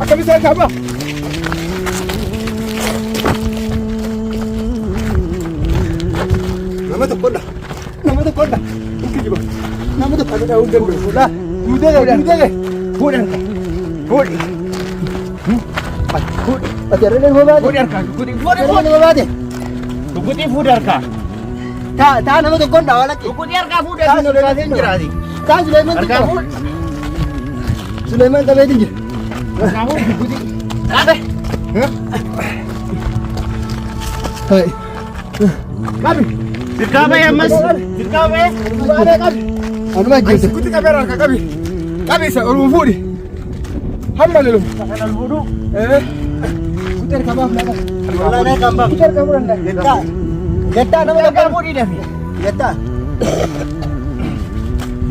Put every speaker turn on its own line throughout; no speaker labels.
Akka bisa kaba. Nama tokkodha. Iki jiba. Nama tokkodha dah undan dulu. Lah, udah. Budan. Ajaran apa?
Fudarka.
Apa?
Tukuti fudarka.
Ta nama tokkodha wala.
Tukuti arka fudarka sinjirati.
Ta Sulaiman
Arka
tu.
fud.
Sulaiman tahu dia.
Kamu tukuti. Kabe.
Hai. Kami.
Dirkabe ya mas. Dirkabe.
Anu mah gitu. Kuti kamera kami. Kami sa urun fudi. Hamma lalu.
Kanal wudu.
Kuter kabah lah.
Wallahi na kambang.
Kuter kabah lah. Geta nama
Arka
tokkodha.
fudi dah.
Geta.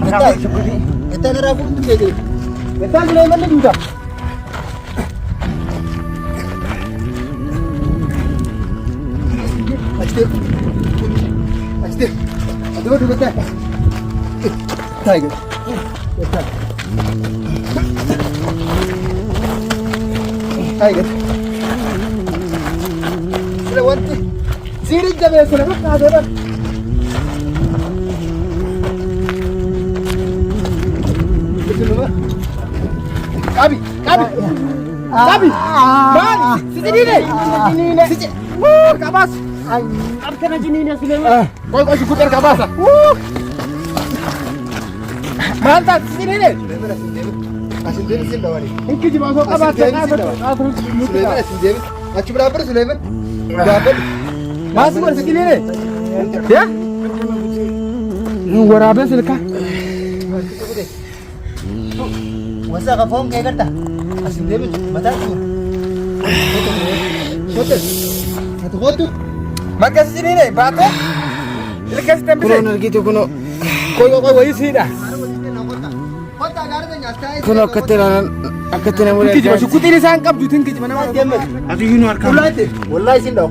Arka fudi.
Geta nara fudi jadi. Geta Sulaiman ni juga. Aste. Aduh geta. Tiger. Geta. Tiger. Selawat. Siri jabe selawat ada. Kabi. Bani. Sini ni. Sini. Kabas.
Arka na jinina Sulaiman.
Kau sikuter kabas. Mantap sini ni. Asin dia sini dawari. Iki jiba so kabas. Sulaiman asin dia. Acu berapa Sulaiman? Berapa? Masuk ke sini ni. Ya? Warabe silka. Wasa ka phone kaya karta. Asin dia mata tu. Hotel. Atau hotel. Maka sini ni, batu. Ini kasih tempat.
Kuno gitu kuno
Kau wahai sini dah.
kuno akatena mulai
Kiki jiba sukuti ni sangkap jutin kiki mana mana dia.
Atu yunu arka.
Wallahi sini dah.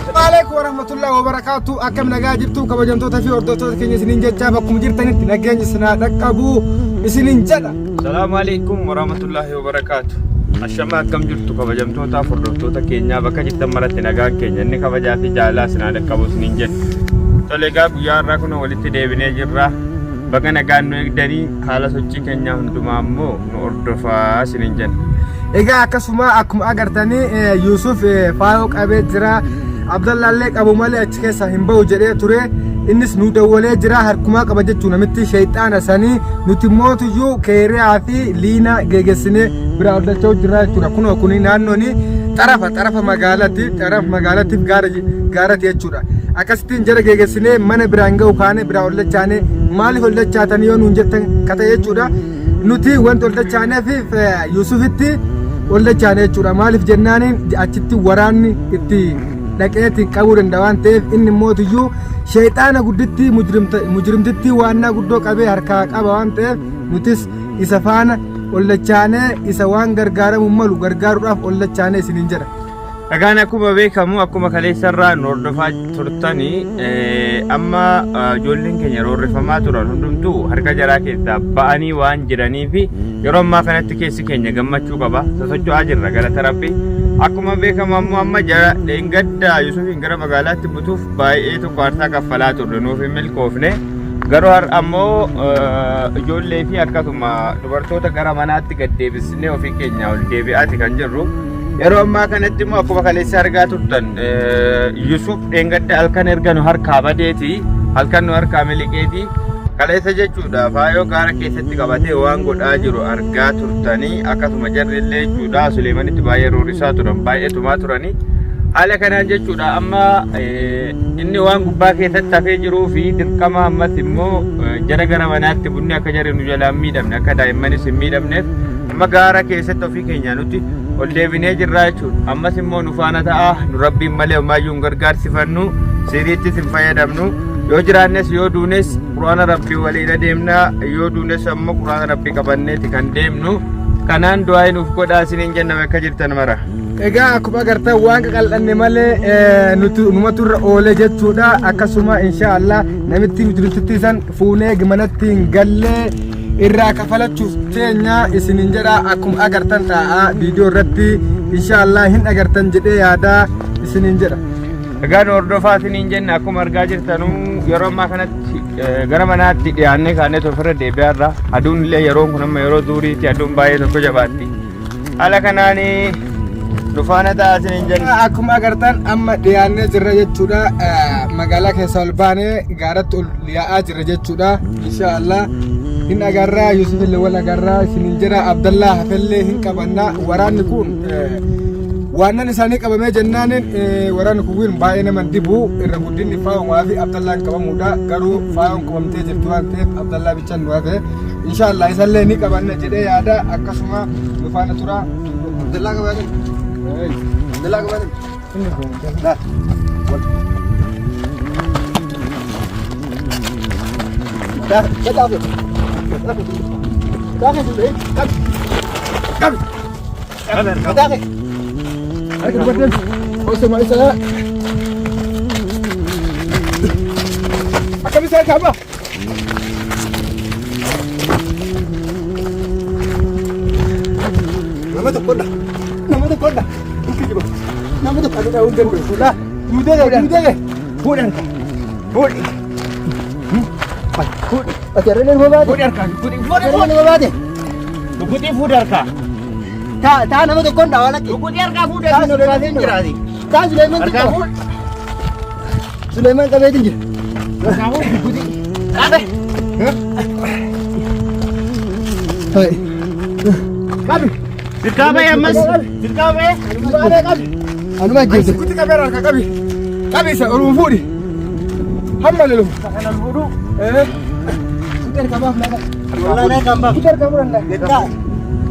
Assalamualaikum warahmatullahi wabarakatuh. Akam nagaa jirtu kabajamtoota fi hordoftoota keenya isiniin jechaa bakkuma jirtanitti nageenyi isinaa dhaqqabu isiniin jedha.
Assalamualaikum warahmatullahi wabarakatuh. Ashama akkam jirtu kabajamtoota fi hordoftoota keenyaa bakka jirtan maratti nagaan keenya inni kabajaa fi jaalala isinaa dhaqqabu isiniin jedha. Tole egaa guyyaa irraa kun walitti deebinee jirra. Bakka nagaan nu eegdanii haala sochii keenyaa hundumaa immoo nu hordofaa isiniin jedha.
Egaa akkasuma akkuma agartanii Yusuf faayoo qabee jira. Abdallallee qabu malee achi keessa hin bahu jedhee ture. Innis nu dawwalee jira harkumaa qaba jechuun namitti shayxaana sanii nuti mootuyyuu keeriyaa fi liina geeggessinee bira oddachaa jira jechuudha. Kunoo kuni naannooni xarafa magaalaatiif gaarati jechuudha. Akkasittiin jara geeggessinee mana biraan ga'u kaane bira oddachaane maaliif oddachaatan yoo nuun jettan kata jechuudha. Nuti wanti oddachaaneef Yusufitti oddachaane jechuudha. Maaliif jennaaniin achitti waraanni itti dhaqeetti qabuu danda'a waan ta'eef inni mootuyyuu shayxaana gudditti mujrimtitti waannaa guddoo qabee harkaa qaba waan ta'eef nutis isa faana ollachaanee isa waan gargaaramu malu gargaaruudhaaf ollachaanee isiniin jedha.
Dhagaan akkuma beekamu akkuma kaleessarraa nu hordofaa turtanii amma ijoolleen keenya roorrifamaa turan hundumtuu harka jaraa keessaa ba'anii waan jiraniif yeroo ammaa kanatti keessi keenya gammachuu qaba. Sosocho'aa jirra galata Rabbii. Akkuma beekamu ammoo amma jara dheengadda Yusufiin gara magaalaatti butuuf baay'ee tokko aarsaa kaffalaa turre nuuf hin milkoofne. Garuu ammoo ijoollee fi akkasuma dubartoota gara manaatti gad deebisnee ofii keenya ol deebi'aati kan jirru. Yeroo ammaa kanatti immoo akkuma kaleessa argaa turtan Yusuf dheengadda halkan erga nu harkaa badeeti halkan nu harkaa miliqeeti. Kaleessa jechuudha faayoo gaara keessatti qabatee waan godhaa jiru argaa turtanii akkasuma jarrillee jechuudha Suleemanitti baay'ee roorisaa turan baay'ee tumaa turanii haala kanaan jechuudha amma inni waan gubbaa keessatti hafee jiruu fi dirqama ammas immoo jara gara manaatti bunni akka jarri nu jalaan miidhamne akka daa'immanis hin miidhamneef amma gaara keessatti ofii keenya nuti ol deebinee jirraa jechuudha ammas immoo nu faana ta'a nu rabbiin malee hommaayyuu hin gargaarsifannu siriittis hin fayyadamnu. Yoo jiraannes yoo duunes quraana rabbii waliin deemna yoo duunes ammoo quraana rabbii qabanneeti kan deemnu kanaan du'aa nuuf godhaa isiniin jenname akka jirtan mara.
Egaa akkuma agartan waan qaqal'anne malee numatu irra oole jechuudha. Akkasuma inshaallah namitti nuti san fuunee manatti hin gallee irraa kafalachuuf teenya isiniin jedha. Akkuma agartan ta'a viidiyoo irratti inshaallah hin agartan jedhee yaada isiniin jedha.
Egaa hordofaa isiniin jenna akkuma argaa jirtanuu yeroo ammaa kanatti gara manaatti dhiyaannee kaanee ofirra deebi'aarra. Aduun illee yeroon kun amma yeroo duuriitti aduun baay'ee tokko jabaatti. Haala kanaan dhufaana ta'a isiniin jenna.
Akkuma agartan amma dhiyaannee jirra jechuudha. Magaalaa keessa ol baanee gaaratti ol yaa'aa jirra jechuudha. Inshaallah hin agarraa Yusuf illee wal agarraa isiniin jedha. Abdallah hafellee hin qabanna. Waraanni kun waan isaanii qabamee jennaan waraanni kun baay'ee nama dibu irra guddinni faayumaa fi Abdallaan qabamuudha. Garuu faayuun qabamtee jirtu waan ta'eef Abdallaa bichaan nu hafe inshaallah isallee ni qabanna jedhee yaada. Akkasuma dhufaana tura. Abdallaa qabaate Abdallaa qabaate inni kun daa Ayo buatin. Oh sama saya. Akan bisa kamu. Nama tu konda. Nama tu konda. Nama tu ada daun dan sudah. Muda deh. Budan. Bud. Bud. Ajaran yang bawa. Budar kan. Budar bawa deh. Budi budar kan. Ta nama tu konda wala ki. Budi arka budar. Ta Sulaiman jinjiradi. Ta Sulaiman tu. Sulaiman kabe jinjir. Kamu budi. Kabe. Hai. Kabe. Dirkabe ya mas. Dirkabe. Kabe. Anu majid. Kuti kabe arka kabe. Kabe sa urun fudi. Hamma lelu. Kana fudu. Kita kabah lagi. Wala na kambang. Kita kabur anda.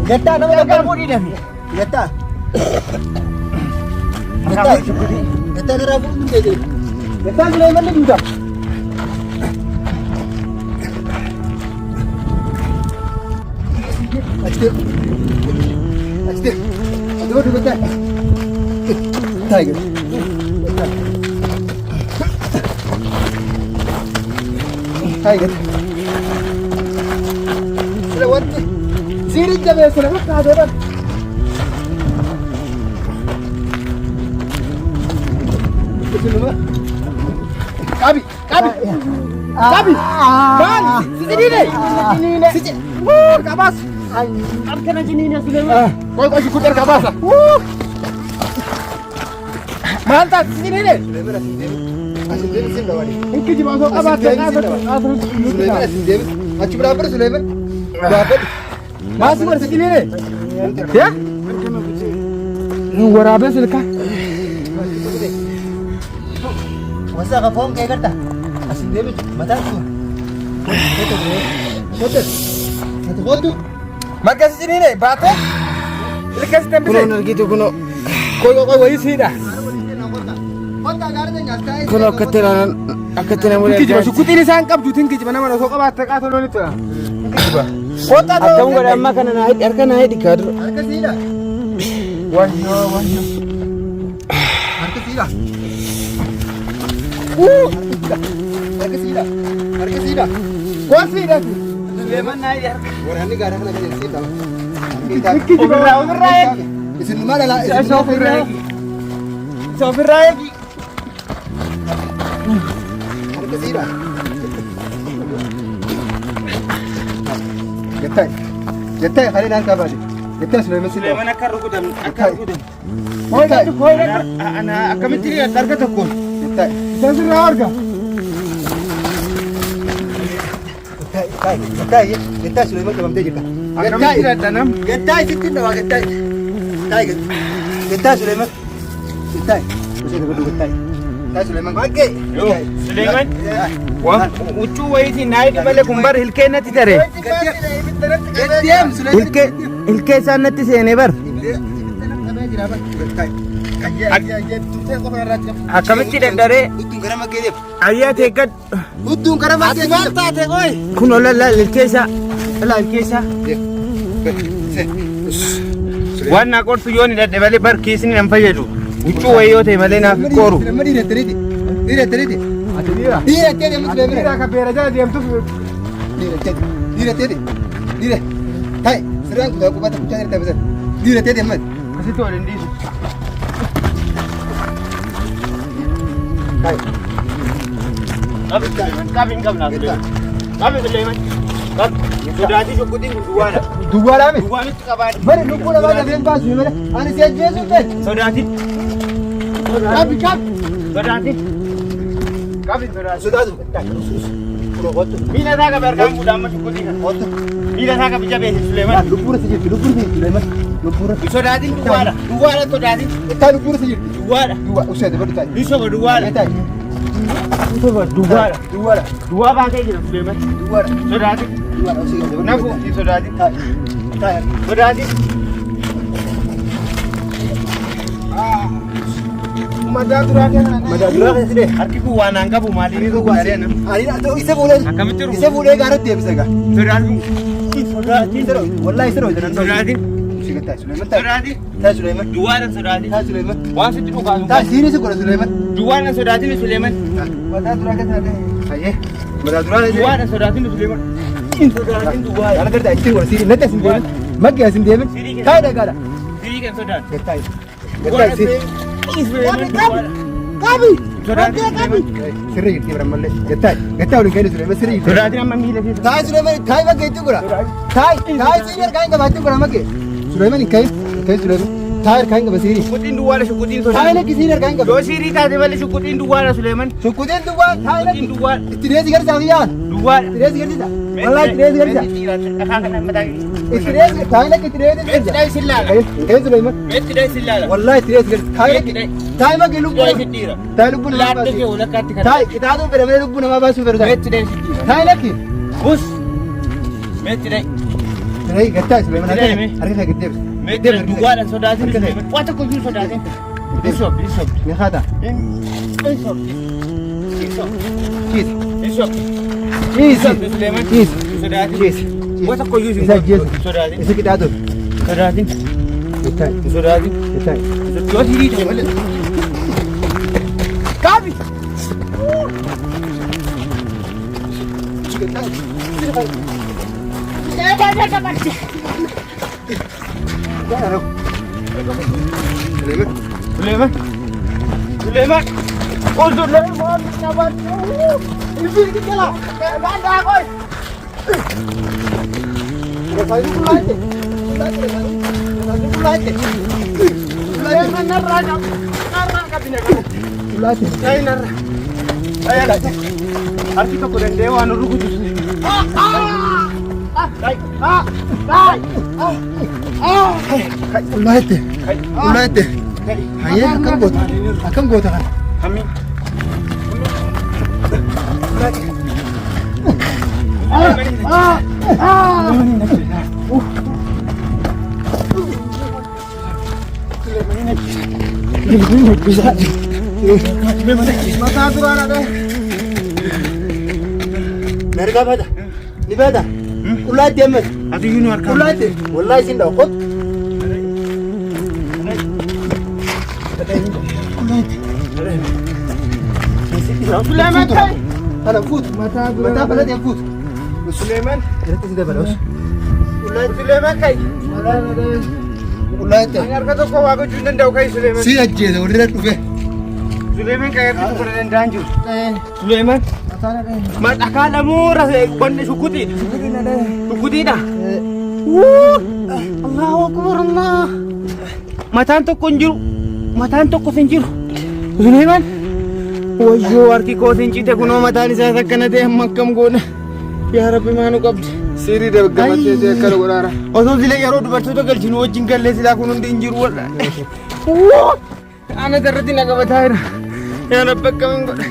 Geta nama kamu di dah. Geta. Geta rabu tu je. Geta Sulaiman ni juga. Asyik. Aduh geta. Tiger. Tiger. Lewat. Sirik je biasa nak ada kan? Kabi. Man, sini ni. Kabas. Am kena sini ni Sulaiman. Kau ikut kabas lah. Mantap, sini ni. Asyik dia sini dah ni. Ingki je masuk kabas. Sulaiman asyik. Macam berapa Sulaiman? Berapa? Masih bersini ni. Ya? Nunggu apa silka? Masa kau phone kayak kerta? Asyik dia mata tu. Betul. Makan sini ni, batu. Lekas tempat.
Kuno gitu kuno.
Kau wahai sini dah.
Kuno keterangan mulai.
Kiji masuk kuti ni sangkap jutin kiji mana mana sok apa tekat tu ni tu. Kiji bah. Kota tu.
Atau enggak ada makanan naik, erkan naik di kado.
Harga sila. Wahyo. Harga sila. Harga sila. Kau sila tu. Sulaiman naik ya. Orang ni garang lagi jadi sila. Kiji bah. Orang. Isin mana lah? Sofir lagi. Harga sila. Getai hari nak kabar. Getai Sulaiman sila.
Sulaiman akan rukudam.
Koi
Anak kami tidak targa takut.
getai. Kita sudah harga. Getai Sulaiman kamu dia juga.
Kami tidak tanam.
Getai situ dah getai. Getai Sulaiman. Getai. Mesti ada getai. Getai Sulaiman. Pakai.
Sulaiman. Wah, ucu wahai si naik di balik kumbar hilke nanti tere.
Getiam Sulaiman.
Ilke sana ti sene bar.
Kami tidak dari
Utung kerama kedip.
ayah tekat.
Utung kerama kedip. Asbalta te koi.
Kuno la ilke sa. La ilke sa.
Waan na qortu yoo ni dadhe malee barkeessini nan fayyadu. Huccuu wayii yoo ta'e malee naaf qooru. Asitti waliin dhiisu. Qabiin qabnaa Suleeman. Qabi Suleeman. Qabi. Sodaatii shukkutiin kun duwwaadha.
Duwwaadhaa mi?
Duwwaanitti qabaadha.
Bari lubbuu namaa dafeen baasu mala. Ani si ajjeesuuf ta'e.
Sodaatii.
Qabi qabi.
Sodaatii. Qabi sodaatii.
Sodaatu.
Miila isaa qabi argaan fuudhaa amma shukkutii kana. Miila isaa qabi jabeessi Suleeman.
Lubbuura si jirti lubbuura si jirti Suleeman. Lubbuura.
Sodaatiin duwwaadha. Duwwaadha sodaatiin.
Taa lubbuura si jirti.
Duwwaadha.
Duwwaa useete baddu taa'e.
Bisoba duwwaadha.
Taa'e.
Bisoba duwwaadha.
Duwwaadha.
Duwwaa baatee jira Suleeman.
Duwwaadha.
Sodaatiin.
Duwwaadha useete baddu.
Nafu si sodaatiin.
Taa'e.
Sodaatiin.
Madaa duraa kana. Madaa duraa kana sidee.
Harki kun waan aan qabu maaliif isa godhee nama.
Ani isa fuudhee.
Akkamitti jiru?
Isa fuudhee gaaratti deebisa gaa.
Sodaatiin. Sodaatiin.
Wallahi isa roojana.
Sodaatiin.
Taa'e Suleeman taa'e.
Sodaatiin.
Taa'e Suleeman.
Duwwaadha sodaatiin.
Taa'e Suleeman.
Waan sitti dhugaasu.
Taa'e siinii si godha Suleeman.
Duwwaadha sodaatiin Suleeman.
Madaa duraa kana. Ayyee. Madaa duraa kana.
Duwwaadha sodaatiin Suleeman. Sodaatiin duwwaadha.
Yaala gardaa ittiin godha siinii. Natti asin deemin. Maggi asin deemin. Taa'e dhagaadha.
Sirii kan sodaatu.
Taa'e.
Duwwaadha
Taa'e.
Suleeman duwwaadha.
Qabi.
Sodaatiin Suleeman.
Sirrii jirti bara mallee. Gattaa'e. Gattaa'e waliin ka'ee Suleeman sirrii jirti.
Sodaatiin amma miila keessa.
Taa'e Suleeman taa'e maggi ittiin godha. Taa'e. Taa'e siinii harkaa hin qabaattiin godha maggi. Suleeman hin ka'in. Ka'in Suleeman. Taa'e harkaa hin qaba siirii.
Shukkutiin duwwaadha shukkutiin
Taa'e
sodaatu.
lakki siinii harkaa hin qaba.
Yoo siirii taate malee shukkutiin duwwaadha Suleeman.
Shukkutiin duwwaa taa'e lakki.
Shukkutiin duwwaadha.
Itti deesi garsaa fi yaala.
Duwwaadha.
Itti deesi garsiisa. Wallahi itti deesi garsiisa.
Dhakaa kana mataa
Itti deesi taa'e lakki itti deesi
Meetti
garsiisa.
dhayi sillaala.
Ka'in Suleeman.
Meetti dhayi sillaala.
Wallahi itti deesi garsiisa. Taa'e lakki. Taa'e maggi lubbuu.
Dhayi sidhiira.
Taa'e lubbuu namaa
Laadda kee
baasu.
walakkaatti kana.
Taa'e qixaatuun fedha malee lubbuu namaa baasuu fedha taa'e.
Meetti dhayi sidhiira.
Taa'e lakki.
Bus. Meetti dhayi.
Taa'e gattaa'e Suleeman.
Itti deemi.
Harka kee gadi deebisa.
Meetti dhayi duwwaadha sodaatiin Suleeman. Waa tokko iyyuu sodaatiin. Bisob bisob.
Ni haata.
Bisob. Bisob.
Kiis.
Bisob.
Kiis.
Suleeman.
Kiis.
Sodaatiin.
Kiis.
Waa tokko iyyuu
Isa jeesu.
sodaatiin.
Isa qixaatuun.
Sodaatiin.
Gattaa'e.
Sodaatiin.
Gattaa'e.
Yoo siirii ta'e malee. Kaabi. Suleeman. Suleeman. Oh Suleeman. Sabar. Ibu kela. Banda koi. Suleeman narra kabine. Ay narra. Ay ala. Harki tokko dandee waan rukutu.
Ullaate. Ullaate. Hayyee akkam goota kana.
Kami.
Mataa duraan adee. Nargaa bada. Ni bada. Ullaate ammas.
Ati yunu harka.
Ullaate. Wallahi sin dha qot.
Suleeman kai.
Kana fuut. Mataa baladee fuut.
Suleeman.
Irratti si dabalos.
Suleeman kai.
Ullaate.
Ani harka tokko waa gochuu hin danda'u kai Suleeman.
Si ajjeesa warri irra dhufe.
Suleeman kai harka tokko danda'an jiru. Suleeman. Ma dhakaa lamuura wanni shukkutiidha. Shukkutiidha. Allahu akbar Allah. Mataan tokko hin jiru. Mataan tokko hin jiru. Suleeman. Wayyoo harki kootiin cite kunoo mataan isaas akkana ta'e amma akkam goona. Yaa Rabbi maanu qabdi.
Sirii dabgamattee si akkana godhaara.
Osoo silee yeroo dubartoota galchinu wajjin gallee silaa kun hundi hin jiru walla. Ana irratti na qabataa jira. Yaa Rabbi akkamiin godha.